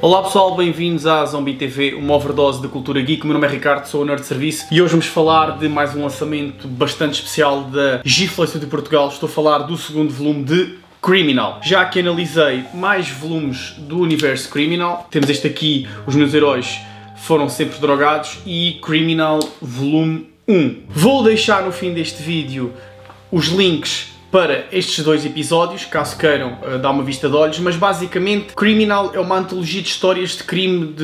Olá pessoal, bem-vindos à Zombie TV, uma overdose de cultura geek. O meu nome é Ricardo, sou o Nerd de Serviço e hoje vamos falar de mais um lançamento bastante especial da G-Flex de Portugal. Estou a falar do segundo volume de Criminal. Já que analisei mais volumes do universo Criminal, temos este aqui, Os Meus Heróis Foram Sempre Drogados, e Criminal volume 1. Vou deixar no fim deste vídeo os links para estes dois episódios, caso queiram dar uma vista de olhos, mas basicamente Criminal é uma antologia de histórias de crime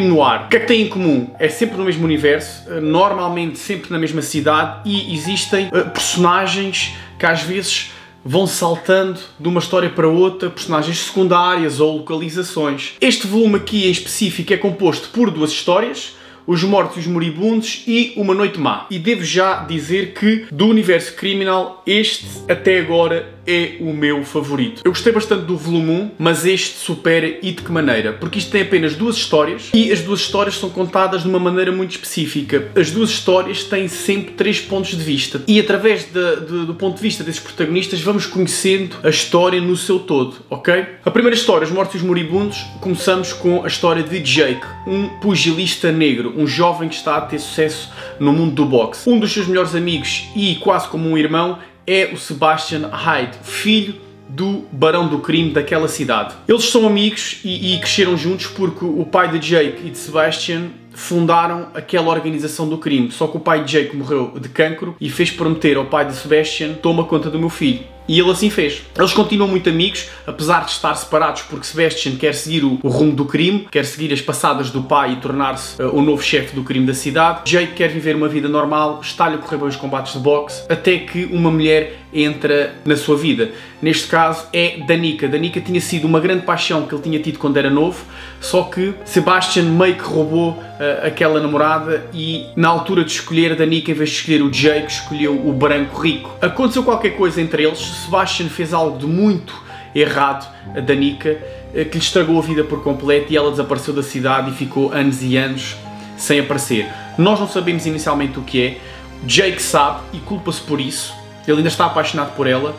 no ar. O que é que tem em comum? É sempre no mesmo universo, normalmente sempre na mesma cidade, e existem personagens que às vezes vão saltando de uma história para outra, personagens secundárias ou localizações. Este volume aqui em específico é composto por duas histórias, Os Mortos e os Moribundos e Uma Noite Má. E devo já dizer que do universo Criminal, este até agora é o meu favorito. Eu gostei bastante do volume 1, mas este supera, e de que maneira? Porque isto tem apenas duas histórias e as duas histórias são contadas de uma maneira muito específica. As duas histórias têm sempre três pontos de vista e através do ponto de vista desses protagonistas vamos conhecendo a história no seu todo, ok? A primeira história, Os Mortos e os Moribundos, começamos com a história de Jake, um pugilista negro, um jovem que está a ter sucesso no mundo do boxe. Um dos seus melhores amigos e quase como um irmão é o Sebastian Hyde, filho do barão do crime daquela cidade. Eles são amigos e cresceram juntos porque o pai de Jake e de Sebastian fundaram aquela organização do crime. Só que o pai de Jake morreu de cancro e fez prometer ao pai de Sebastian: toma conta do meu filho. E ele assim fez. Eles continuam muito amigos, apesar de estar separados, porque Sebastian quer seguir o rumo do crime, quer seguir as passadas do pai e tornar-se o novo chefe do crime da cidade. Jake quer viver uma vida normal, está-lhe a correr bem os combates de boxe, até que uma mulher entra na sua vida. Neste caso é Danica. Danica tinha sido uma grande paixão que ele tinha tido quando era novo, só que Sebastian meio que roubou aquela namorada e na altura de escolher, Danica, em vez de escolher o Jake, escolheu o branco rico. Aconteceu qualquer coisa entre eles, Sebastian fez algo de muito errado a Danica, que lhe estragou a vida por completo, e ela desapareceu da cidade e ficou anos e anos sem aparecer. Nós não sabemos inicialmente o que é, Jake sabe e culpa-se por isso, ele ainda está apaixonado por ela,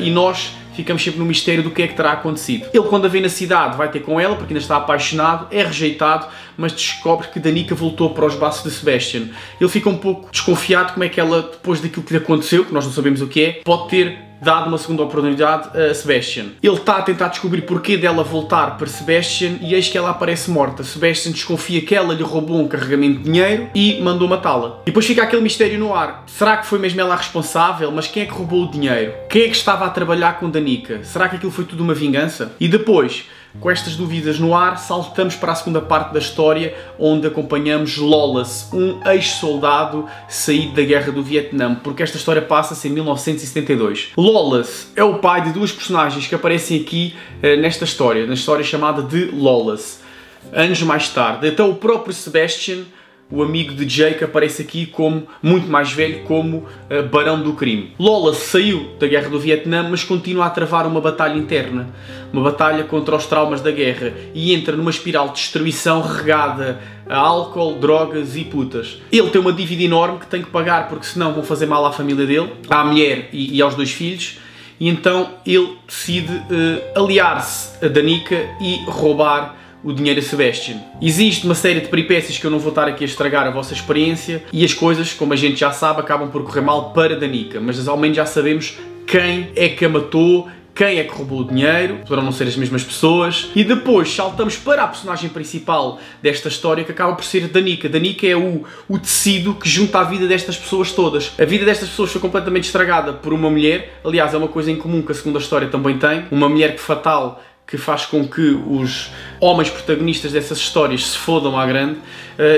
e nós ficamos sempre no mistério do que é que terá acontecido. Ele, quando a vê na cidade, vai ter com ela, porque ainda está apaixonado, é rejeitado, mas descobre que Danica voltou para os braços de Sebastian. Ele fica um pouco desconfiado como é que ela, depois daquilo que lhe aconteceu, que nós não sabemos o que é, pode ter dado uma segunda oportunidade a Sebastian. Ele está a tentar descobrir porquê dela voltar para Sebastian e eis que ela aparece morta. Sebastian desconfia que ela lhe roubou um carregamento de dinheiro e mandou matá-la. E depois fica aquele mistério no ar. Será que foi mesmo ela a responsável? Mas quem é que roubou o dinheiro? Quem é que estava a trabalhar com Danica? Será que aquilo foi tudo uma vingança? E depois, com estas dúvidas no ar, saltamos para a segunda parte da história, onde acompanhamos Lawless, um ex-soldado saído da guerra do Vietnã, porque esta história passa-se em 1972. Lawless é o pai de duas personagens que aparecem aqui nesta história, na história chamada de Lawless. Anos mais tarde, até o próprio Sebastian, o amigo de Jake, aparece aqui como muito mais velho, como barão do crime. Lawless saiu da guerra do Vietnã, mas continua a travar uma batalha interna, uma batalha contra os traumas da guerra, e entra numa espiral de destruição regada a álcool, drogas e putas. Ele tem uma dívida enorme que tem que pagar, porque senão vão fazer mal à família dele, à mulher e aos dois filhos, e então ele decide aliar-se a Danica e roubar o dinheiro a Sebastian. Existe uma série de peripécias que eu não vou estar aqui a estragar a vossa experiência, e as coisas, como a gente já sabe, acabam por correr mal para Danica, mas ao menos já sabemos quem é que a matou, quem é que roubou o dinheiro, poderão não ser as mesmas pessoas, e depois saltamos para a personagem principal desta história, que acaba por ser Danica. Danica é o tecido que junta a vida destas pessoas todas. A vida destas pessoas foi completamente estragada por uma mulher, aliás é uma coisa em comum que a segunda história também tem, uma mulher que fatal, que faz com que os homens protagonistas dessas histórias se fodam à grande,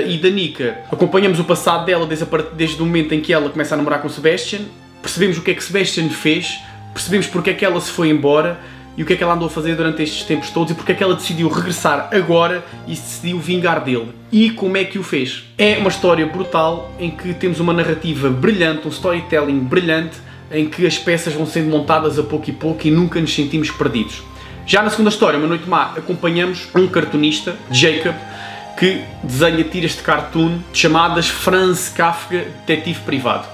e Danica, acompanhamos o passado dela desde o momento em que ela começa a namorar com Sebastian, percebemos o que é que Sebastian fez, percebemos porque é que ela se foi embora e o que é que ela andou a fazer durante estes tempos todos e porque é que ela decidiu regressar agora e se decidiu vingar dele. E como é que o fez? É uma história brutal em que temos uma narrativa brilhante, um storytelling brilhante, em que as peças vão sendo montadas a pouco e pouco e nunca nos sentimos perdidos. Já na segunda história, Uma Noite Má, acompanhamos um cartunista, Jacob, que desenha tiras de cartoon chamadas Franz Kafka Detetive Privado.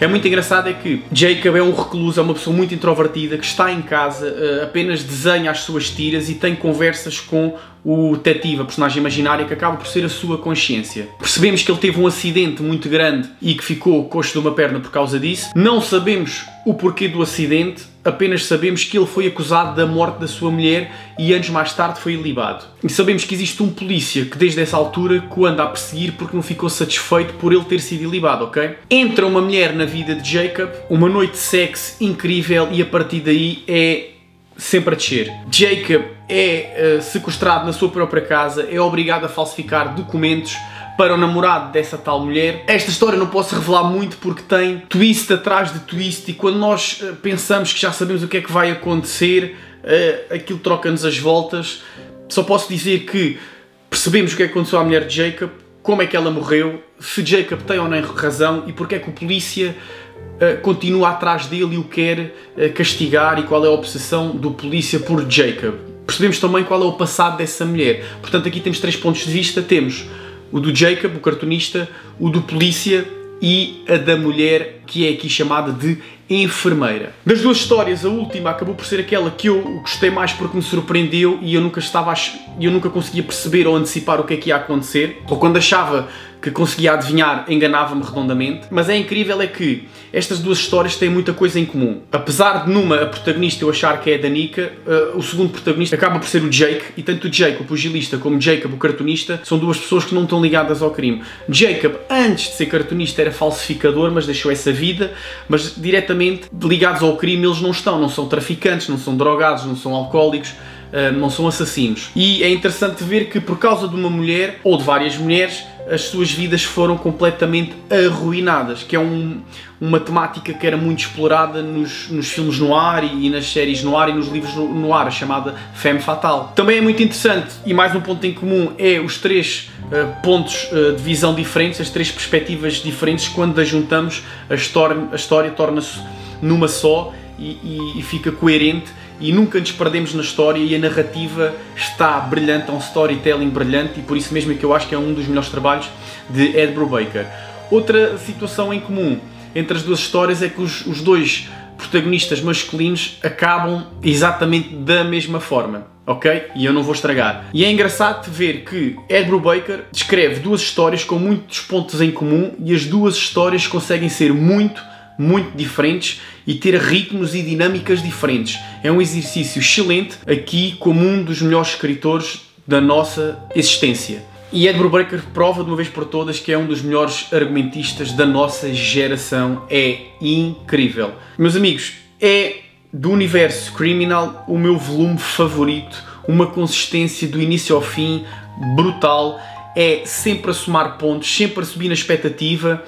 É muito engraçado é que Jacob é um recluso, é uma pessoa muito introvertida, que está em casa, apenas desenha as suas tiras e tem conversas com o detetive, a personagem imaginária, que acaba por ser a sua consciência. Percebemos que ele teve um acidente muito grande e que ficou coxo de uma perna por causa disso. Não sabemos o porquê do acidente, apenas sabemos que ele foi acusado da morte da sua mulher e anos mais tarde foi ilibado. E sabemos que existe um polícia que desde essa altura o anda a perseguir porque não ficou satisfeito por ele ter sido ilibado, ok? Entra uma mulher na vida de Jacob, uma noite de sexo incrível e a partir daí é sempre a descer. Jacob é sequestrado na sua própria casa, é obrigado a falsificar documentos para o namorado dessa tal mulher. Esta história não posso revelar muito porque tem twist atrás de twist e quando nós pensamos que já sabemos o que é que vai acontecer, aquilo troca-nos as voltas. Só posso dizer que percebemos o que é que aconteceu à mulher de Jacob, como é que ela morreu, se Jacob tem ou não razão e porque é que o polícia continua atrás dele e o quer castigar e qual é a obsessão do polícia por Jacob. Percebemos também qual é o passado dessa mulher. Portanto, aqui temos 3 pontos de vista. Temos o do Jacob, o cartunista, o do polícia e a da mulher, que é aqui chamada de enfermeira. Das 2 histórias, a última acabou por ser aquela que eu gostei mais porque me surpreendeu e eu nunca conseguia perceber ou antecipar o que é que ia acontecer, ou quando achava que conseguia adivinhar, enganava-me redondamente. Mas é incrível é que estas 2 histórias têm muita coisa em comum. Apesar de numa a protagonista eu achar que é a Danica, o segundo protagonista acaba por ser o Jake, e tanto o Jake, o pugilista, como o Jacob, o cartunista, são 2 pessoas que não estão ligadas ao crime. Jacob, antes de ser cartunista, era falsificador, mas deixou essa vida, mas diretamente ligados ao crime eles não são traficantes, não são drogados, não são alcoólicos, não são assassinos. E é interessante ver que por causa de uma mulher, ou de várias mulheres, as suas vidas foram completamente arruinadas, que é uma temática que era muito explorada nos filmes noir e nas séries noir e nos livros noir, chamada Femme Fatale. Também é muito interessante, e mais um ponto em comum, é os 3 pontos de visão diferentes, as 3 perspectivas diferentes. Quando as juntamos, a história torna-se numa só e fica coerente. E nunca nos perdemos na história e a narrativa está brilhante, é um storytelling brilhante e por isso mesmo é que eu acho que é um dos melhores trabalhos de Ed Brubaker. Outra situação em comum entre as 2 histórias é que os 2 protagonistas masculinos acabam exatamente da mesma forma, ok? E eu não vou estragar. E é engraçado ver que Ed Brubaker descreve 2 histórias com muitos pontos em comum e as 2 histórias conseguem ser muito diferentes e ter ritmos e dinâmicas diferentes. É um exercício excelente aqui como um dos melhores escritores da nossa existência. E Ed Brubaker prova de uma vez por todas que é um dos melhores argumentistas da nossa geração. É incrível. Meus amigos, é do universo Criminal o meu volume favorito, uma consistência do início ao fim brutal, é sempre a somar pontos, sempre a subir na expectativa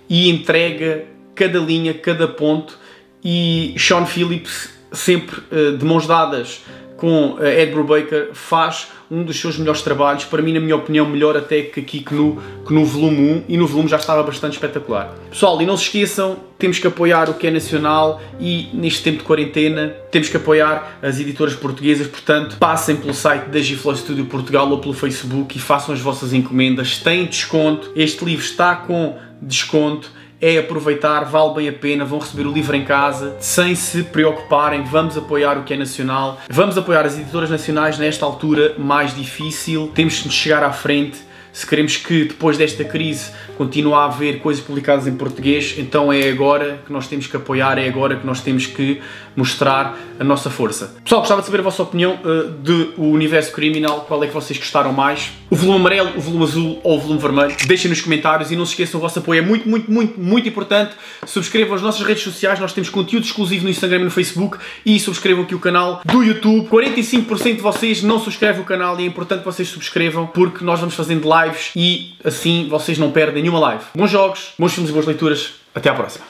e entrega cada linha, cada ponto, e Sean Phillips, sempre de mãos dadas com Ed Brubaker, faz um dos seus melhores trabalhos, para mim, na minha opinião, melhor até que aqui que no volume 1, e no volume já estava bastante espetacular. Pessoal, e não se esqueçam, temos que apoiar o que é nacional e neste tempo de quarentena temos que apoiar as editoras portuguesas, portanto passem pelo site da Giflow Studio Portugal ou pelo Facebook e façam as vossas encomendas, tem desconto, este livro está com desconto. É aproveitar, vale bem a pena, vão receber o livro em casa, sem se preocuparem, vamos apoiar o que é nacional, vamos apoiar as editoras nacionais nesta altura mais difícil, temos que chegar à frente. Se queremos que depois desta crise continue a haver coisas publicadas em português, então é agora que nós temos que apoiar, é agora que nós temos que mostrar a nossa força. Pessoal, gostava de saber a vossa opinião do universo Criminal, qual é que vocês gostaram mais? O volume amarelo, o volume azul ou o volume vermelho? Deixem nos comentários e não se esqueçam, o vosso apoio é muito importante. Subscrevam as nossas redes sociais, nós temos conteúdo exclusivo no Instagram e no Facebook e subscrevam aqui o canal do YouTube. 45% de vocês não subscrevem o canal e é importante que vocês subscrevam porque nós vamos fazendo lives e assim vocês não perdem nenhuma live. Bons jogos, bons filmes e boas leituras. Até à próxima.